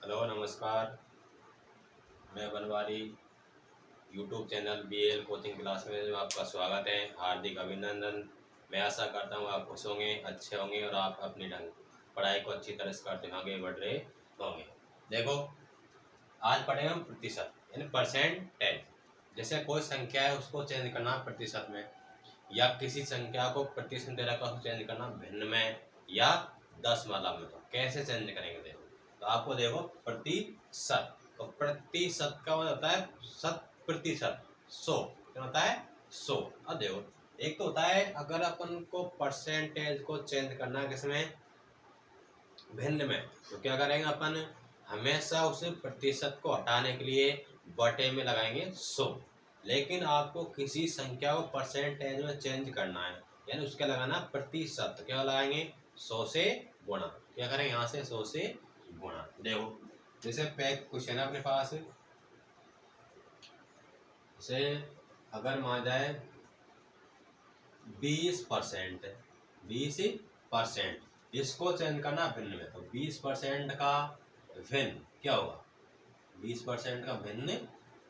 Hello नमस्कार। मैं Banwari YouTube channel BL coaching class में आपका स्वागत है। हार्दिक अभिनंदन। मैं आशा करता हूँ आप खुश होंगे, अच्छे होंगे और आप अपनी ढंग पढ़ाई को अच्छी तरह से करते होंगे, बढ़ रहे होंगे। देखो, आज पढ़ेंगे हम प्रतिशत यानी परसेंटेज। जैसे कोई संख्या है उसको चेंज करना प्रतिशत में, या किसी संख्या को प्रतिशत दे रखा उसको चेंज करना भिन्न में या दशमलव में। तो कैसे चेंज करेंगे देखो। तो आपको देखो प्रतिशत, तो प्रतिशत का मतलब होता है शत प्रतिशत, 100 क्या होता है 100। अब देखो, एक तो होता है अगर अपन को परसेंटेज को चेंज करना है किसमें, भिन्न में, तो क्या करेंगे अपन, हमेशा उसे प्रतिशत को हटाने के लिए बटे में लगाएंगे 100। लेकिन आपको किसी संख्या को परसेंटेज में चेंज करना है यानी उसके लगाना प्रतिशत, तो क्या लगाएंगे 100 से गुणा। क्या करेंगे यहाँ से 100 से गुणा। देखो जैसे पैक क्वेश्चन है अपने पास, जैसे अगर मान जाए 20%, 20% इसको चेंज करना भिन्न में, तो 20% का भिन्न क्या होगा, 20% का भिन्न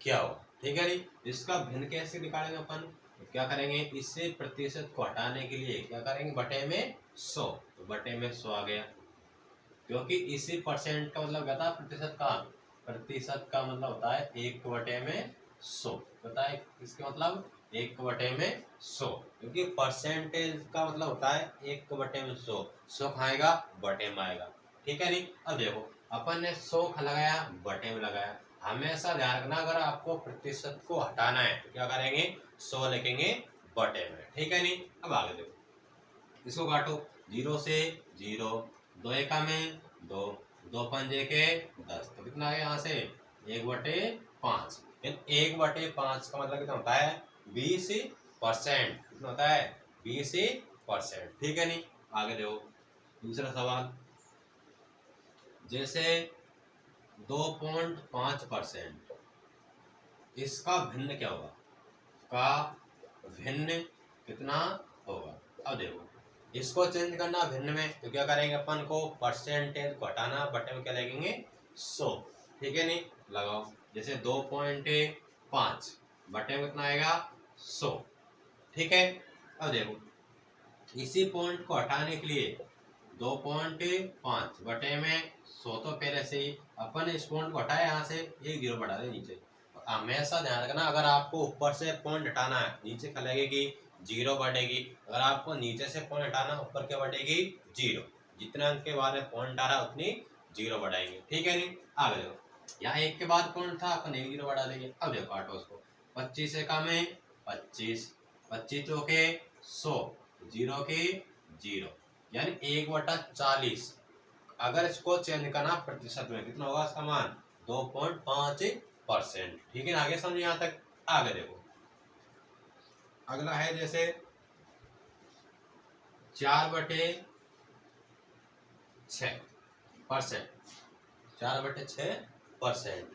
क्या होगा, ठीक है। नहीं, इसका भिन्न कैसे निकालेंगे अपन, तो क्या करेंगे, इससे प्रतिशत को हटाने के लिए क्या करेंगे, बटे में 100, तो बटे में 100 आ गया। क्योंकि इसी परसेंट का मतलब क्या था, प्रतिशत का, प्रतिशत का मतलब होता है 1/100, पता है इसके मतलब 1/100, क्योंकि परसेंटेज का मतलब होता है 1/100, 100 खाएगा बटे में आएगा, ठीक है। नहीं, अब देखो अपन ने 100 लगाया बटे में लगाया। हमेशा ध्यान रखना, अगर आपको प्रतिशत को हटाना है तो क्या करेंगे, 100 लिखेंगे बटे में, ठीक है। नहीं, अब आगे देखो, इसको काटो, 0 से 0, 2 एका में 2, 2 पंजे के 10, तो कितना आ गया यहाँ से 1/5। 1/5 का मतलब कितना होता है 20%, कितना होता है 20%, ठीक है। नहीं, आगे देखो दूसरा सवाल, जैसे 2.5%, इसका भिन्न क्या होगा, का भिन्न कितना होगा। अब देखो इसको चेंज करना भिन्न में, तो क्या करेंगे अपन को परसेंटेज को हटाना, बटे में क्या लगेंगे 100, ठीक है। नहीं, लगाओ, जैसे 2.5 बटे में कितना आएगा 100, ठीक है। अब देखो इसी पॉइंट को हटाने के लिए 2.5 बटे में 100, तो पहले से ही अपन इस पॉइंट को हटाया, यहाँ से एक 0 बढ़ा दे नीचे। हमेशा ध्यान रखना, अगर आपको ऊपर से पॉइंट हटाना है नीचे क्या लगेगी 0 बढ़ेगी, अगर आपको नीचे से पॉइंट हटाना ऊपर क्या बढ़ेगी 0। जितने अंक के बाद में पॉइंट आ रहा है उतनी 0 बढ़ाएंगे, ठीक है। नहीं, आगे देखो, यहाँ 1 के बाद पॉइंट था अपन 1 0 बढ़ा देंगे। अब देखो काटो उसको, 25 एकम में 25, 25 चौके 100, 0 के 0, यानी 1/40। अगर इसको चेंज करना प्रतिशत में, कितना होगा इसका मान 2.5%, ठीक है। आगे समझिए यहाँ तक। आगे देखो अगला है, जैसे 4/6%, 4/6%,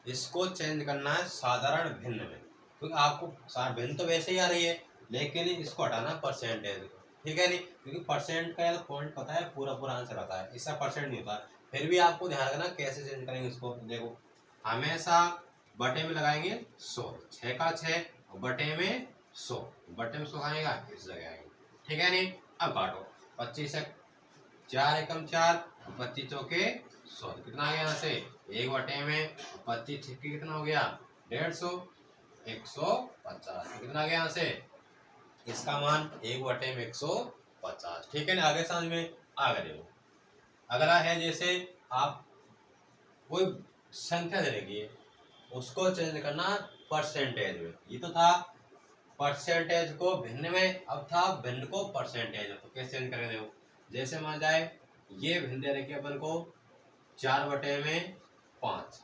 इसको चेंज करना है साधारण भिन्न में, क्योंकि आपको साधारण भिन्न तो वैसे ही आ रही है, लेकिन इसको हटाना परसेंटेज को, ठीक है। नहीं, क्योंकि परसेंट का पॉइंट पता है, पूरा पूरा आंसर आता है, इसका परसेंट नहीं होता। फिर भी आपको ध्यान रखना कैसे चेंज करेंगे इसको। देखो हमेशा बटे में लगाएंगे 100, 6 का 6 और बटे में 100, बटे में 100 आएगा इस जगह आएगा, ठीक है। नहीं, अब काटो, 25 4 एकम 4, 25 चौके 100, कितना आ गया यहाँ से 1/, में 25 छिक्के कितना हो गया 150, 150, कितना आ गया यहाँ से, इसका मान 1/, में 150, ठीक है ना। आगे समझ में आ गए। देखो अगला है, जैसे आप कोई संख्या दे रखी है उसको चेंज करना परसेंटेज में, ये तो था परसेंटेज को भिन्न में, अब था भिन्न को परसेंटेज में, तो कैसे चेंज करेंगे। देखो जैसे मान जाए ये भिन्न दे रखी है अपन को 4/5,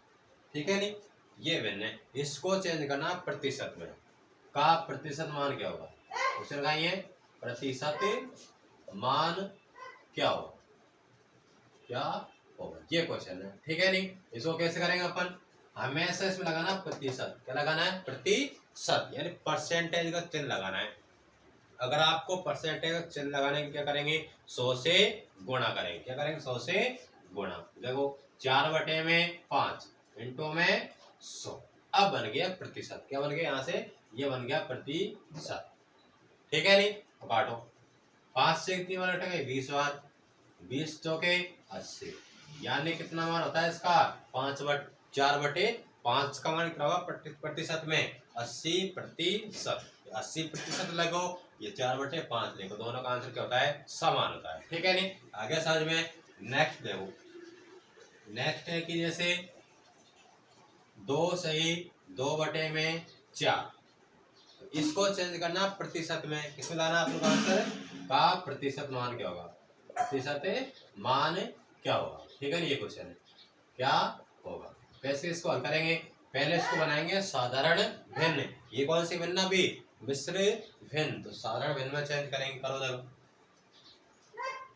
ठीक है। नहीं, ये भिन्न है, इसको चेंज करना प्रतिशत में, का प्रतिशत मान क्या होगा, उसे लगाइए प्रतिशत मान क्या होगा, क्या होगा, ये क्वेश्चन है, ठीक है। नहीं, इसको कैसे करेंगे अपन, हमेशा इसमें लगाना प्रतिशत, क्या लगाना है प्रतिशत, यानी परसेंटेज का चिन्ह लगाना है। अगर आपको परसेंटेज का चिन्ह लगाने के क्या करेंगे 100 से गुणा करेंगे, क्या करेंगे 100 से गुणा। देखो 4/5 इंटू में 100। अब बन गया प्रतिशत। क्या बन गया यहाँ से? ये बन गया प्रतिशत। ठीक है नहीं? तो काटो। 5 से कितनी बार कटेंगे? 20 बार। 20 चौके 80। यानी कितना मान होता है इसका? 4/5 का मान कितना होगा प्रतिशत में? 80%। 80% लगो, ये 4/5 देखो, दोनों का आंसर क्या होता है? समान होता है। ठीक है नहीं? आगे समझ में। नेक्स्ट देखो, नेक्स्ट है कि जैसे 2 सही 2/4, इसको चेंज करना प्रतिशत में। किसमें लाना आपको आंसर का? प्रतिशत मान क्या होगा? प्रतिशत मान क्या होगा? ठीक है ना? ये क्वेश्चन है, क्या होगा? कैसे इसको हल करेंगे? पहले इसको बनाएंगे साधारण भिन्न। ये कौन सी भिन्न? अभी मिश्र भिन्न। तो साधारण भिन्न में चेंज करेंगे। करो देखो,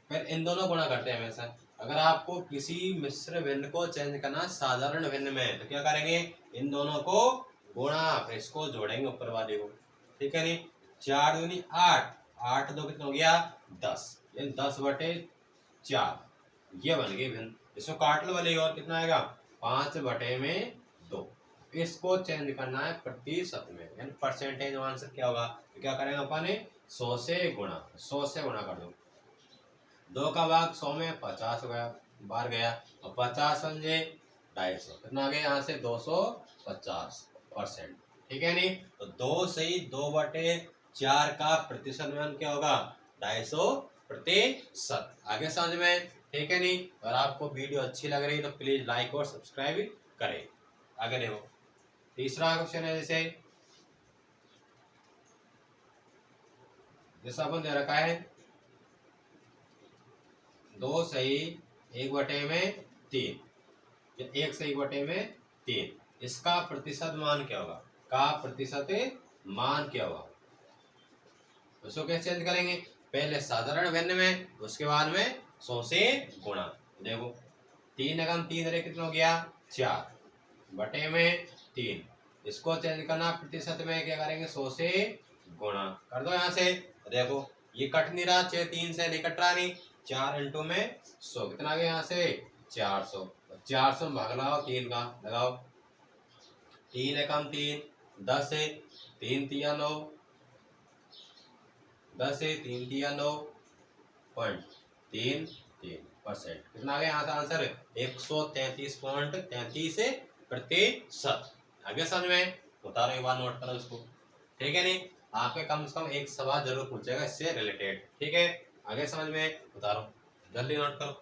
फिर इन दोनों गुणा करते हैं हमेशा। अगर आपको किसी मिश्र भिन्न को चेंज करना साधारण भिन्न में, तो क्या करेंगे? इन दोनों को गुणा, फिर इसको जोड़ेंगे ऊपर वाले को। ठीक है नहीं? 4 दूनी 8, 8 दो कितना हो गया? 10। ये 10/4 ये बन गई भिन्न। इसको काट लो वाले, और कितना आएगा? 5/2। इसको चेंज करना है प्रतिशत में, यानी परसेंटेज आंसर क्या होगा? तो क्या करेंगे अपन? 100 से गुणा। 100 से गुणा कर दो। 2 का भाग 100 में 50 गया, बार गया, और 50 समझे 250। कितना आ गया यहाँ से? 250%। ठीक है नहीं? तो 2 सही 2/4 का प्रतिशत मान क्या होगा? 250%। आगे समझ में। ठीक है नहीं? और आपको वीडियो अच्छी लग रही है तो प्लीज लाइक और सब्सक्राइब करें। आगे देखो, तीसरा क्वेश्चन है जैसा अपन दे रखा है 2 सही 1/3, 1 सही 1/3, इसका प्रतिशत मान क्या होगा? का प्रतिशत मान क्या होगा? उसको कैसे चेंज करेंगे? पहले साधारण भिन्न में, उसके बाद में 100 से गुणा। देखो 3 एकम 3 रे कितना हो गया? 4/3। इसको चेंज करना प्रतिशत में, क्या करेंगे? 100 से गुणा कर दो। यहाँ से देखो ये कट नहीं रहा, 3 से नहीं कट रहा, नहीं 4 इंटू में 100 कितना आ गया? यहाँ से 400। 400 में भाग लगाओ 3 का, लगाओ। 3 एकम 3, 10 है 3 तिया 9, 10 है 3 तिया 9.33%। कितना आ गया यहाँ से आंसर? 133.33%। आगे समझ में? उतारो एक बार, नोट करो इसको। ठीक है नहीं? आपके कम से कम एक सवाल जरूर पूछेगा इससे रिलेटेड। ठीक है? आगे समझ में? उतारो, जल्दी नोट करो।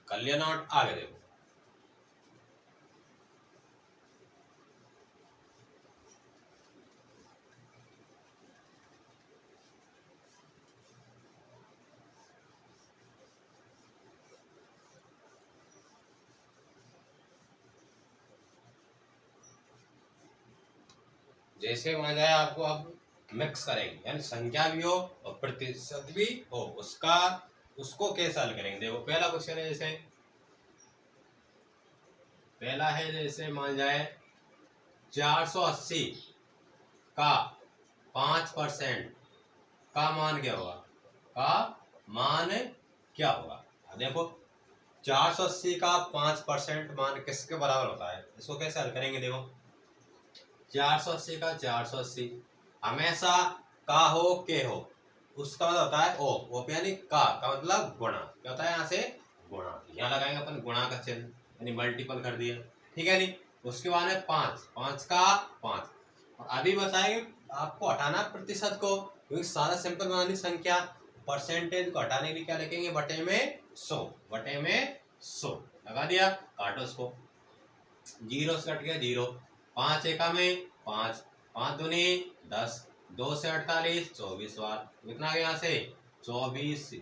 कर लिया नोट? आगे देखो, जैसे मान जाए आपको अब मिक्स करेंगे, यानी संख्या भी हो और प्रतिशत भी हो, उसको कैसे हल करेंगे? देखो पहला क्वेश्चन है, जैसे पहला है, जैसे मान जाए 480 का 5% का मान क्या होगा? का मान क्या होगा? देखो 480 का 5% मान किसके बराबर होता है? इसको कैसे हल करेंगे? देखो 480 का 480 हमेशा का हो के हो, उसका मतलब होता है ओ यानी का मतलब गुणा। क्या होता है? यहाँ से गुणा, यहाँ लगाएंगे अपन गुणा का चिन्ह, यानी मल्टीपल कर दिया। ठीक है नहीं? उसके बाद में 5 का 5, और अभी बताएंगे आपको हटाना प्रतिशत को, क्योंकि सारा सिंपल बनानी संख्या। परसेंटेज को हटाने के लिए क्या लिखेंगे? बटे में 100, बटे में 100 लगा दिया। काटो उसको, 0 से कट गया 0, 5 एका में 5, 5 दूनी 10, 2 से 48, 24 बार। कितना आ गया यहाँ से? 24।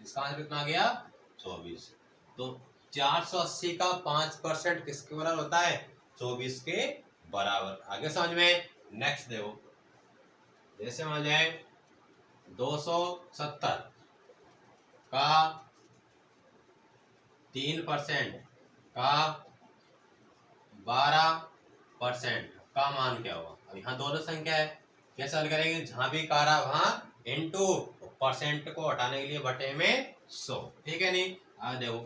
इसका आंसर कितना आ गया? 24। तो 480 का 5% किसके बराबर होता है? 24 के बराबर। आगे समझ में। नेक्स्ट देखो, जैसे मान जाए 270 का 3% का 12% का मान क्या होगा। अब यहाँ दोनों संख्या है, कैसे हल करेंगे, जहां भी कारा वहां इनटू, परसेंट को हटाने के लिए बटे में 100, ठीक है नहीं। आ देखो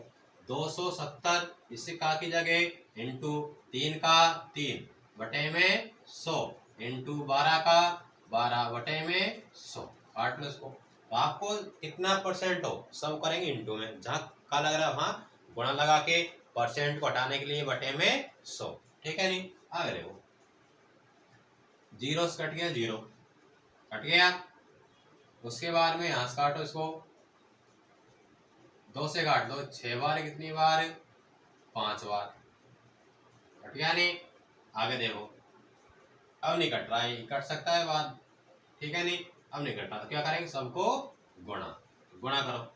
270 इससे का की जगह इंटू 3 का 3 बटे में 100 इंटू 12 का 12 बटे में 100, काट लो इसको। तो आपको कितना परसेंट हो सब करेंगे इंटू में, जहाँ का लग रहा है वहां गुणा लगा के परसेंट को हटाने के लिए बटे में 100, ठीक है नहीं। आगे देखो, जीरो से कट गया, जीरो कट गया, उसके बाद में यहां से काटो इसको, 2 से काट दो, 6 बार कितनी बार, 5 बार, कट गया नहीं। आगे देखो, अब नहीं कट रहा है, कट सकता है बाद, ठीक है नहीं। अब नहीं कट रहा तो क्या करेंगे, सबको गुणा, गुणा करो।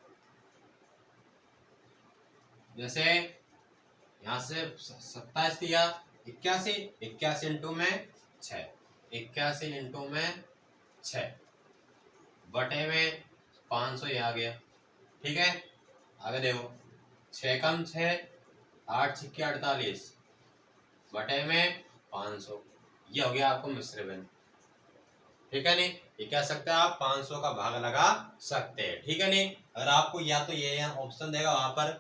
जैसे यहां से 27 दिया, 81, 81 इंटू में 6, 81 इंटू में 6 बटे में 500 ये आ गया, ठीक है। आगे देखो 6 कम 6, 8 छिक्के 48 बटे में 500, ये हो गया आपको मिश्र भिन्न, ठीक है नहीं। ये कह सकते हैं आप 500 का भाग लगा सकते हैं, ठीक है नहीं। अगर आपको या तो ये ऑप्शन देगा वहां पर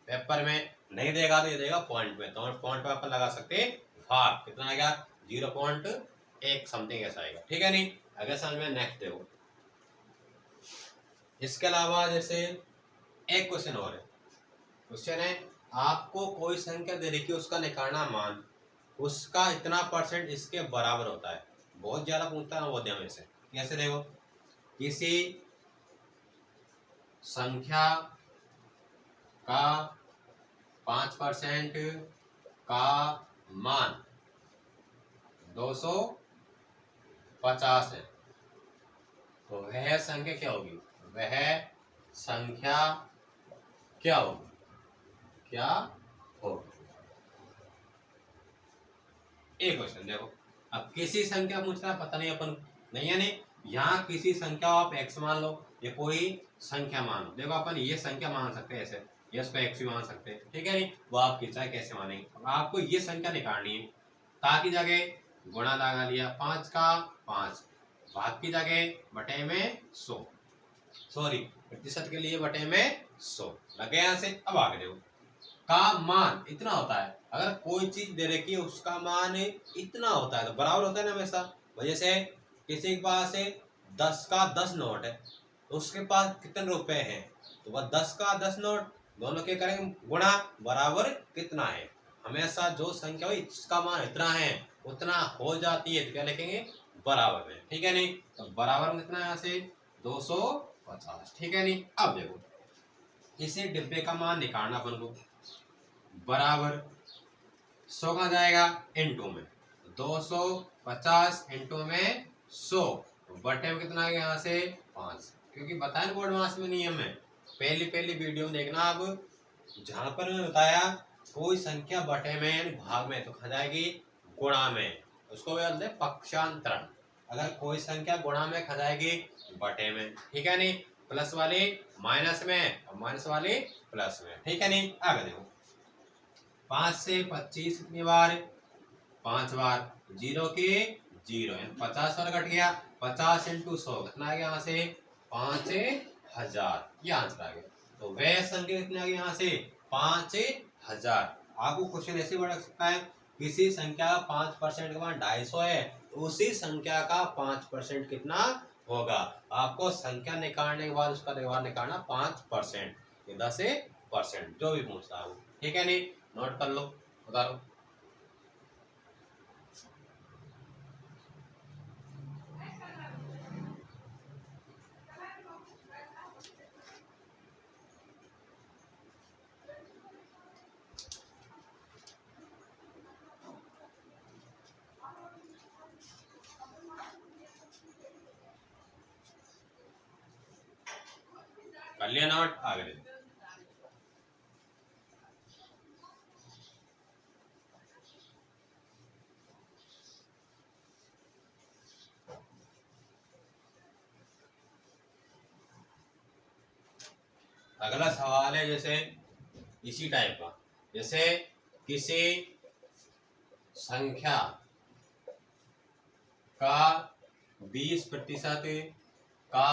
पेपर में, नहीं देगा तो ये देगा पॉइंट में, तो पॉइंट पे अपन लगा सकते हैं भाग, कितना आएगा 0.1 समथिंग ऐसा आएगा, ठीक है नहीं। अगर समझ में। नेक्स्ट देखो, इसके अलावा जैसे एक क्वेश्चन और है, क्वेश्चन है आपको कोई संख्या दे रखी है, उसका निकालना मान, उसका इतना परसेंट इसके बराबर होता है। बहुत ज्यादा पूछता है नवोदय में से। कैसे देखो, किसी संख्या का 5% का मान 250 है, तो वह संख्या क्या होगी, वह संख्या क्या होगी, क्या होगी। एक क्वेश्चन देखो, अब किसी संख्या पूछ रहा, पता नहीं अपन नहीं है नहीं, यहाँ किसी संख्या आप x मान लो, ये कोई संख्या मान लो, देखो अपन ये संख्या मान सकते हैं ऐसे, ये इसको x भी मान सकते हैं, ठीक है नहीं। वो आप चाहे कैसे मानेंगे, आपको ये संख्या निकालनी है, ताकि जगह गुणा लगा लिया, 5 का 5, भाग की जगह बटे में 100, सॉरी प्रतिशत के लिए बटे में 100 लगे यहाँ से। अब आगे देखो, का मान इतना होता है, अगर कोई चीज दे रखी है उसका मान इतना होता है तो बराबर होता है ना हमेशा। वजह से किसी के पास 10 का 10 नोट है, तो उसके पास कितने रुपए हैं, तो वह 10 का 10 नोट, दोनों के करेंगे गुणा, बराबर कितना है। हमेशा जो संख्या हुई इसका मान इतना है उतना हो जाती है तो क्या लिखेंगे, बराबर में, ठीक है नहीं। तो बराबर में कितना है यहाँ से 250, ठीक है नहीं। अब देखो इसे डिब्बे का मान निकालना अपन को, बराबर 100 का जाएगा इंटू में, 250 इंटू में 100 बटे में कितना आएगा यहाँ से 5, क्योंकि बताया ना बोर्ड मास में नियम है, पहली पहली वीडियो में देखना। अब जहां पर मैंने बताया कोई संख्या बटे में यानी भाग में तो खा जाएगी गुणा में, उसको बोलते हैं पक्षांतरण। अगर कोई संख्या गुणा में खा जाएगी बटे में, ठीक है नहीं, प्लस वाली माइनस में और माइनस वाली प्लस में, ठीक है नहीं। आगे देखो 5 से 25 कितनी बार, 5 बार, 0 के 0 यानी 50 बार कट गया, 50 इंटू 100 कितना आ गया यहाँ से 5000, ये आंसर आ गया। तो वह संख्या कितनी आ गई यहाँ से 5000। आपको क्वेश्चन ऐसे बढ़ सकता है, किसी संख्या का 5% का मान 250 है, तो उसी संख्या का 5% कितना होगा। आपको संख्या निकालने के बाद उसका व्यवहार निकालना 5%, 10% जो भी पूछता है वो, ठीक है नहीं। नोट कर लो, बता लो। कर लिया नोट, आगे देखो। अगला सवाल है जैसे इसी टाइप का, जैसे किसी संख्या का 20% का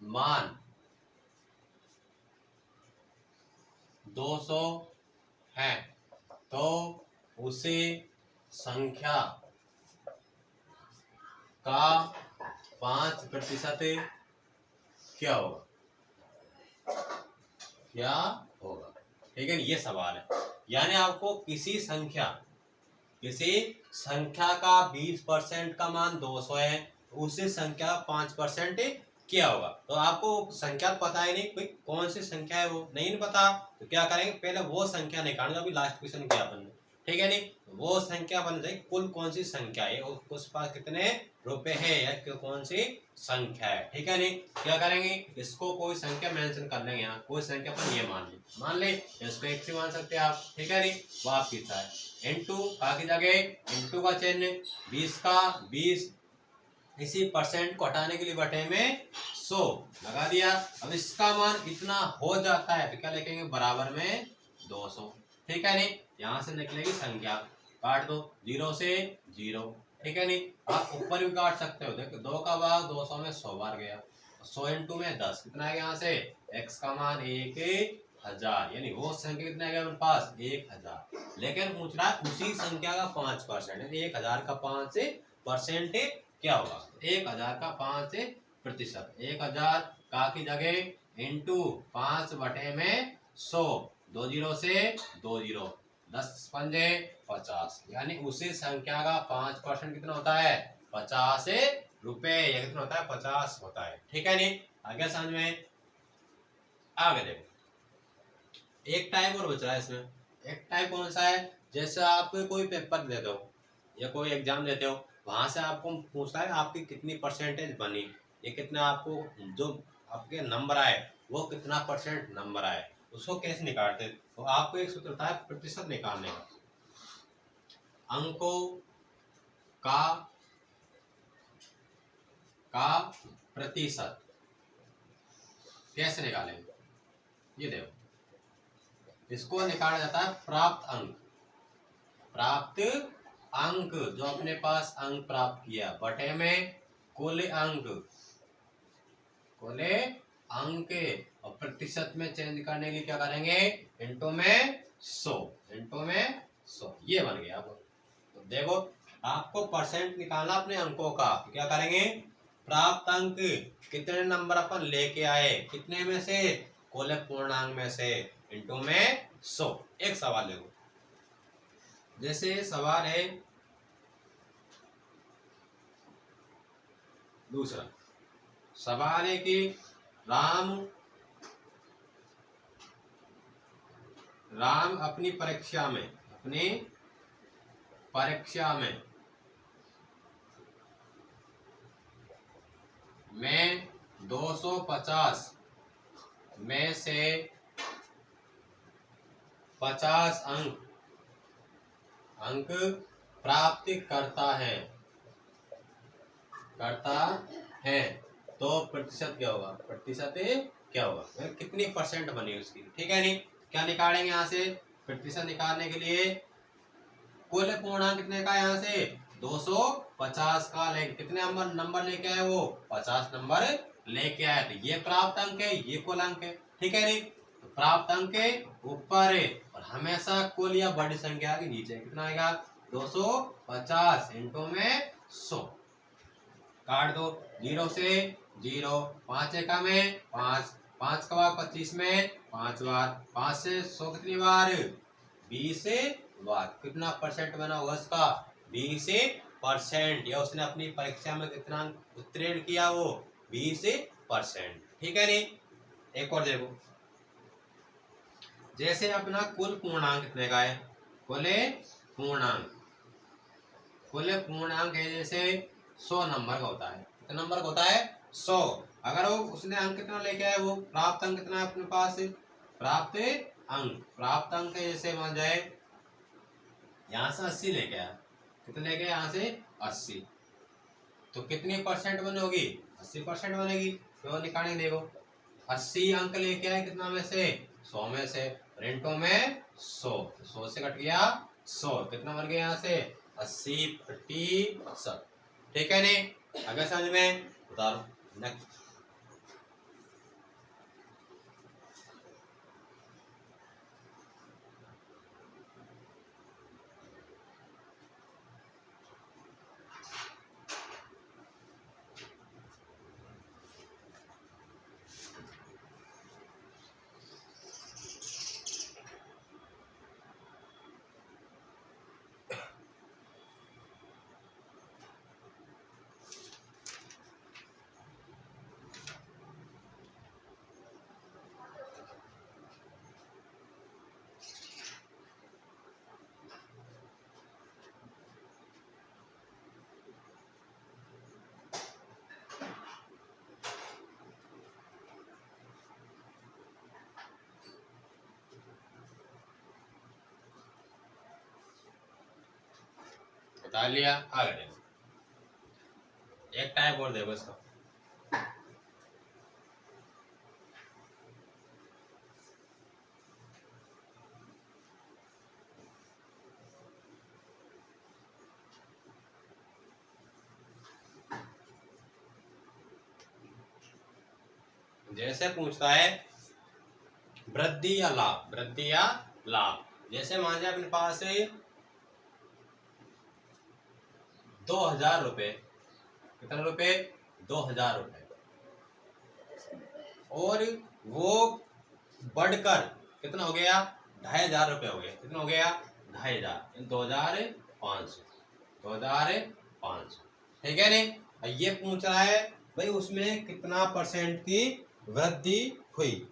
मान 200 है तो उसी संख्या का 5% क्या होगा, क्या होगा। ठीक है, ये सवाल है। यानी आपको किसी संख्या का 20% का मान 200 है, उसी संख्या 5% क्या होगा। तो आपको संख्या पता है नहीं, कोई कौन सी संख्या है वो नहीं पता, तो क्या करेंगे, पहले वो संख्या निकालेंगे। अभी लास्ट क्वेश्चन किया अपन ने, ठीक है नहीं, वो संख्या बन जाएगी कुल कौन सी संख्या है, उसके पास कितने रुपए है या कौन सी संख्या है। ठीक है नहीं, क्या करेंगे, इसको कोई संख्या मेंशन कर लेंगे। यहाँ कोई संख्या पर ये मान ले इसको एक से मान सकते हैं आप। ठीक है नहीं, वो आपकी इच्छा है। इंटू का की जगह इंटू का चिन्ह 20 का 20, इसी परसेंट को हटाने के लिए बटे में 100 लगा दिया। अब इसका मान इतना हो जाता है तो क्या लिखेंगे, बराबर में 200। ठीक है नहीं, यहाँ से निकलेगी संख्या, काट दो 0 से 0। ठीक है नहीं, आप ऊपर भी काट सकते हो। देखो 2 का भाग 200 में 100 बार गया, 100 इंटू में 10 कितना आएगा, यहाँ से x का मान 1000, यानी वो संख्या कितना आएगा मेरे पास 1000। लेकिन पूछ रहा है उसी संख्या का 5%, यानी 1000 का 5% क्या होगा, 1000 का 5%। 1000 का की जगह इंटू 5 बटे में 100, 2 0 से 2 0, 10 पंजे 50, यानी उसी संख्या का 5% कितना होता है, 50 रुपए। यह कितना होता है, 50 होता है। ठीक है नहीं, आगे समझ में। आगे देखो एक टाइप और बच रहा है इसमें। एक टाइप कौन सा है, जैसे आप कोई पेपर देते हो या कोई एग्जाम देते हो, वहां से आपको पूछता है आपकी कितनी परसेंटेज बनी, ये कितना आपको जो आपके नंबर आए वो कितना परसेंट नंबर आए, उसको कैसे निकालते। तो आपको एक सूत्र होता है प्रतिशत निकालने का। अंकों का प्रतिशत कैसे निकालेंगे, ये देखो, इसको निकाला जाता है प्राप्त अंक जो अपने पास अंक प्राप्त किया बटे में कुल अंक और प्रतिशत में चेंज करने के लिए क्या करेंगे, इंटू में 100 ये बन गया। तो देखो आपको परसेंट निकालना अपने अंकों का, तो क्या करेंगे, प्राप्त अंक कितने नंबर अपन लेके आए, कितने में से, कुल पूर्णांक में से, इंटू में 100। एक सवाल देखो, जैसे सवाल है दूसरा, सवाल है कि राम अपनी परीक्षा में 250 में से 50 अंक प्राप्त करता है तो प्रतिशत क्या होगा, कितनी परसेंट बनी उसकी। ठीक है नहीं, क्या निकालेंगे यहाँ से, प्रतिशत निकालने के लिए कुल पूर्णांक कितने का, यहाँ से 250 का लेके कितने नंबर लेके आए, वो 50 नंबर लेके आए, तो ये प्राप्त अंक है, ये कुल अंक है। ठीक है नहीं, तो प्राप्त अंक के ऊपर है और हमेशा कुल या बड़ी संख्या के नीचे कितना आएगा, 250 इंटू में 100, काट दो 0 से 0, 5 एका में 5, 5 का भाग 25 में 5 बार, 5 से 100 कितनी बार, 20 बार। कितना परसेंट बना होगा उसका, 20%। या उसने अपनी परीक्षा में कितना उत्तीर्ण किया, वो 20%। ठीक है नहीं, एक और देखो, जैसे अपना कुल पूर्णांक कितने का है, कुल पूर्णांक है, जैसे 100 नंबर का होता है, कितना नंबर का होता है, 100। अगर वो उसने अंक कितना लेके आए, वो प्राप्त अंक कितना है अपने पास, प्राप्त अंक है, जैसे मान जाए यहाँ से 80 लेके आया, कितने लेके, यहाँ से 80, तो कितनी परसेंट बनेगी, 80% बनेगी। तो निकालेंगे, देखो 80 अंक लेके आए कितना में से 100 में से, रेंटो में 100 से कट गया 100, कितना बन गया यहाँ से 80%। ठीक है नहीं, अगर समझ में बता दो। नेक्स्ट बता लिया, आगे देखो एक टाइप और देखो इसका। जैसे पूछता है वृद्धि या लाभ, वृद्धि या लाभ। जैसे मान लिया अपने पास 2000 रुपये, कितने रुपए 2000 रुपये, और वो बढ़कर कितना हो गया 2500 रुपये हो गया, कितना हो गया 2500, 2500, 2500। ठीक है नहीं, ये पूछ रहा है भाई उसमें कितना परसेंट की वृद्धि हुई।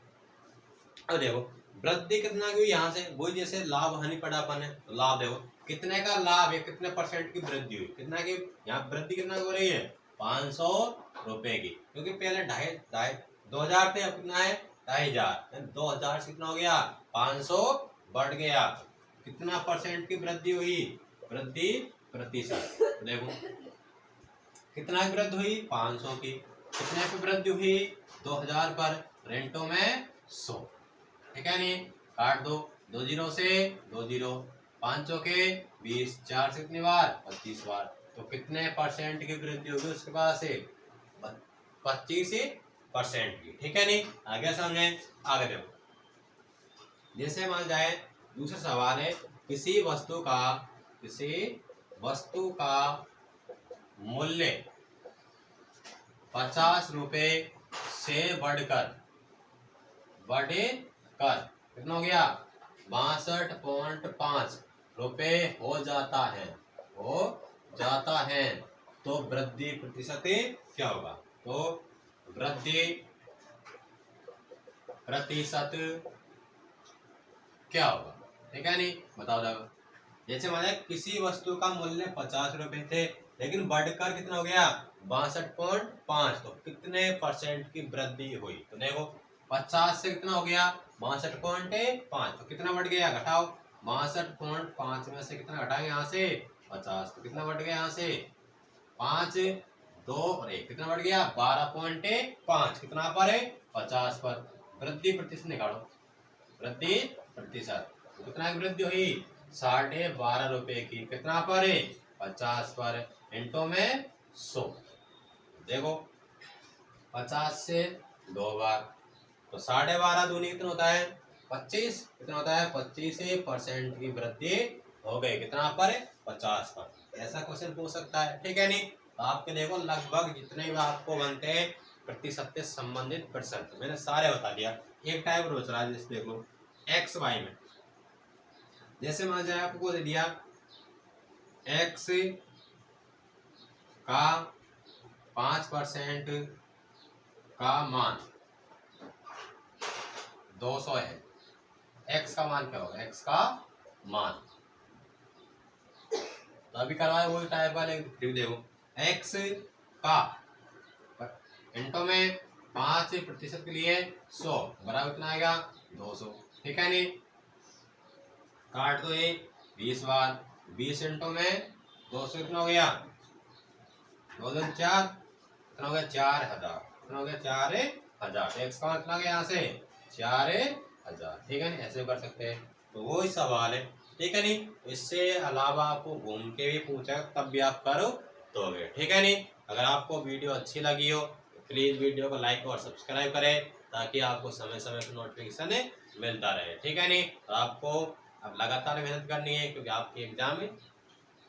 अब देखो वृद्धि कितना की हुई, यहाँ से वही जैसे लाभ हानि पड़ा अपन है, तो लाभ देखो कितने का लाभ है, कितने परसेंट की वृद्धि हुई, कितना की यहाँ वृद्धि कितना हो रही है 500 रुपए की, क्योंकि पहले 2000 थे, अब कितना है 2500, 2000 से कितना हो गया 500 बढ़ गया, कितना परसेंट की वृद्धि हुई, वृद्धि प्रतिशत। देखो कितना की वृद्धि हुई 500 की, कितने की वृद्धि हुई 2000 पर, रेंटो में 100। ठीक है नहीं, काट दो, 2 जीरो से 2 जीरो, 500 के 20, 4 से कितनी बार 25 बार, तो कितने परसेंट की वृद्धि होगी उसके पास से 25% की। ठीक है नहीं, आगे समझे, आगे देखो जैसे मान जाए दूसरा सवाल है किसी वस्तु का मूल्य 50 रुपए से बढ़कर कितना हो गया 62.5 रुपए हो जाता है, तो वृद्धि प्रतिशत क्या होगा, तो वृद्धि प्रतिशत क्या होगा। ठीक है नहीं, बताओ जाओ। जैसे माना किसी वस्तु का मूल्य 50 रुपए थे, लेकिन बढ़कर कितना हो गया 62.5, तो कितने परसेंट की वृद्धि हुई, तो देखो 50 से कितना हो गया 62.5, तो कितना बढ़ गया घटाओ, 62.5 में से कितना घटाएंगे यहाँ से 50, तो कितना बढ़ गया यहाँ से 5 2 और 1, कितना बढ़ गया 12.5, कितना पर है 50 पर, वृद्धि प्रतिशत निकालो, वृद्धि प्रतिशत तो कितना की वृद्धि हुई 12.5 रुपए की, कितना पर है 50 पर, इंटो में 100। देखो 50 से 2 बार, तो 12.5 दूनी कितना होता है 25, कितना होता है 25% की वृद्धि हो गई, कितना पर 50 पर। ऐसा क्वेश्चन पूछ सकता है। ठीक है नहीं, तो आपके देखो लगभग जितने भी आपको बनते हैं प्रतिशत से संबंधित परसेंट मैंने सारे बता दिया। एक टाइप रोच रहा है जैसे देख लो एक्स वाई में, जैसे मान जाए आपको दे दिया एक्स का 5% का मान 200 है, एक्स का मान क्या होगा, एक्स का मान, तो अभी करवाए वही टाइप वाले फिर देखो एक्स का इंटो में 5% के लिए 100 बराबर कितना आएगा 200। ठीक है नहीं, काट दो ये 20 बार, 20 इंटो में 200 कितना हो गया 2 4, कितना हो गया 4000, कितना हो गया हजार। तो x का मतलब यहाँ से 4000, ठीक है नहीं, ऐसे कर सकते हैं। तो वही सवाल है, ठीक है नहीं। इससे अलावा आपको घूम के भी पूछा तब भी आप करो दोगे, ठीक है नहीं। अगर आपको वीडियो अच्छी लगी हो तो प्लीज़ वीडियो को लाइक और सब्सक्राइब करें, ताकि आपको समय समय पर नोटिफिकेशन मिलता रहे, ठीक है नहीं। तो आपको अब लगातार मेहनत करनी है, क्योंकि आपकी एग्जाम में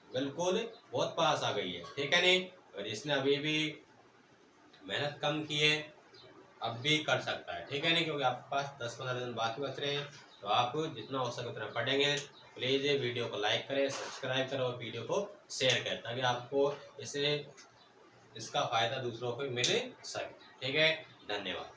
बिल्कुल बहुत पास आ गई है, ठीक है नहीं। और जिसने अभी भी मेहनत कम की है अब भी कर सकता है, ठीक है नहीं, क्योंकि आपके पास 10-15 दिन बाकी बच रहे हैं। तो आप जितना हो सके उतना पढ़ेंगे। प्लीज़ ये वीडियो को लाइक करें, सब्सक्राइब करें और वीडियो को शेयर करें, ताकि आपको इसका फ़ायदा दूसरों को मिल सके, ठीक है। धन्यवाद।